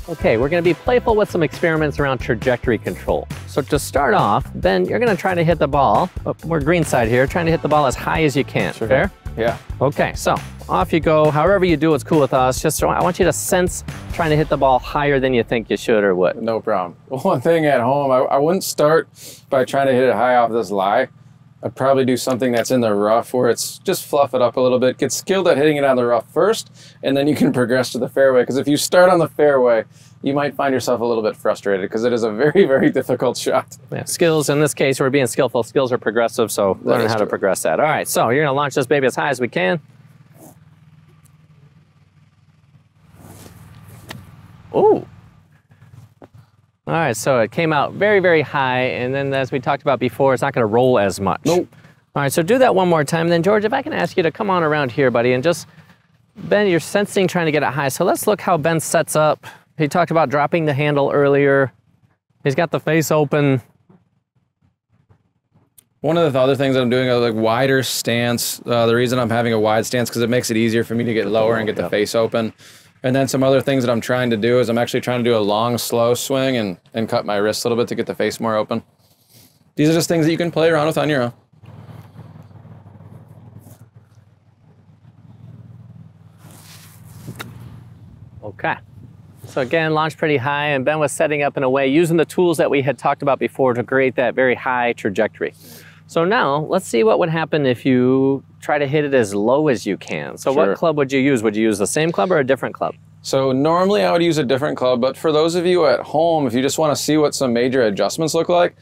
Okay, we're gonna be playful with some experiments around trajectory control. So to start off, Ben, you're gonna try to hit the ball, we're green side here, trying to hit the ball as high as you can, Sure. fair? Yeah. Okay, so off you go. However you do, it's cool with us. Just I want you to sense trying to hit the ball higher than you think you should or would. No problem. One thing at home, I wouldn't start by trying to hit it high off this lie. I'd probably do something that's in the rough where it's just fluff it up a little bit. Get skilled at hitting it on the rough first, and then you can progress to the fairway. Because if you start on the fairway, you might find yourself a little bit frustrated because it is a very, very difficult shot. Yeah, skills, in this case, we're being skillful. Skills are progressive, so learn how to progress that. All right, so you're gonna launch this baby as high as we can. Ooh. All right, so it came out very, very high, and then as we talked about before, it's not gonna roll as much. Nope. All right, so do that one more time. Then, George, if I can ask you to come on around here, buddy, and just, Ben, you're sensing trying to get it high. So let's look how Ben sets up. He talked about dropping the handle earlier. He's got the face open. One of the other things that I'm doing is like wider stance. The reason I'm having a wide stance because it makes it easier for me to get lower and get the face open. And then some other things that I'm trying to do is I'm actually trying to do a long, slow swing and cut my wrist a little bit to get the face more open. These are just things that you can play around with on your own. Okay. So again, launched pretty high, and Ben was setting up in a way using the tools that we had talked about before to create that very high trajectory. So now, let's see what would happen if you try to hit it as low as you can. So Sure. what club would you use? Would you use the same club or a different club? So normally I would use a different club, but for those of you at home, if you just want to see what some major adjustments look like,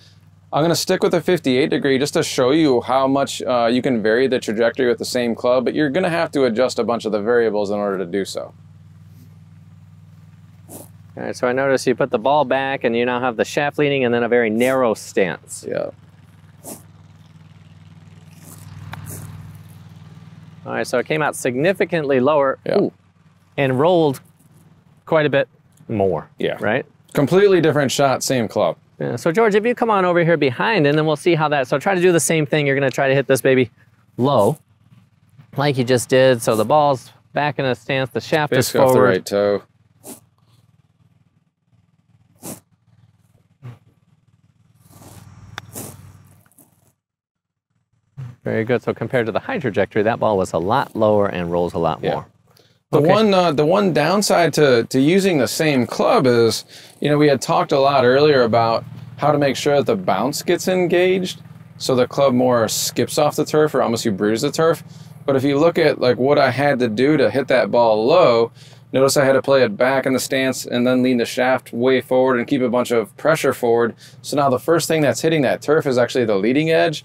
I'm going to stick with a 58 degree just to show you how much you can vary the trajectory with the same club, but you're going to have to adjust a bunch of the variables in order to do so. All right, so I noticed you put the ball back and you now have the shaft leaning and then a very narrow stance. Yeah. All right, so it came out significantly lower. Yeah. Ooh, and rolled quite a bit more. Yeah. Right? Completely different shot, same club. Yeah, so George, if you come on over here behind, and then we'll see how that, so try to do the same thing. You're gonna try to hit this baby low, like you just did. So the ball's back in a stance, the shaft is Basically off the forward. right toe. Very good. So compared to the high trajectory, that ball was a lot lower and rolls a lot more. The one downside to using the same club is, you know, we had talked a lot earlier about how to make sure that the bounce gets engaged so the club more skips off the turf or almost you bruise the turf. But if you look at like what I had to do to hit that ball low, notice I had to play it back in the stance and then lean the shaft way forward and keep a bunch of pressure forward. So now the first thing that's hitting that turf is actually the leading edge.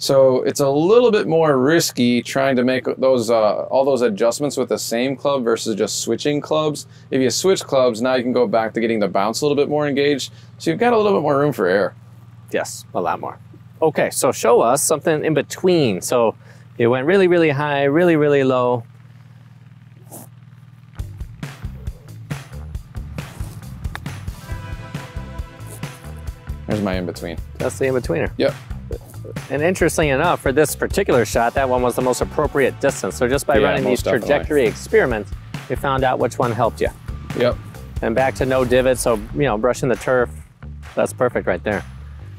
So it's a little bit more risky trying to make those all those adjustments with the same club versus just switching clubs. If you switch clubs, now you can go back to getting the bounce a little bit more engaged. So you've got a little bit more room for error. Yes, a lot more. Okay, so show us something in between. So it went really, really high, really, really low. There's my in-between. That's the in-betweener. Yep. And interestingly enough, for this particular shot, that one was the most appropriate distance. So just by running these trajectory experiments, we found out which one helped you. Yep. And back to no divots, so, you know, brushing the turf, that's perfect right there.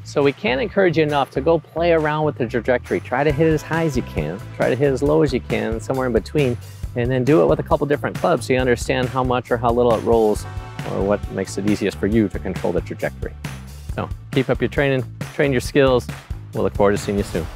So we can't encourage you enough to go play around with the trajectory. Try to hit it as high as you can, try to hit as low as you can, somewhere in between, and then do it with a couple different clubs so you understand how much or how little it rolls or what makes it easiest for you to control the trajectory. So keep up your training, train your skills. We'll look forward to seeing you soon.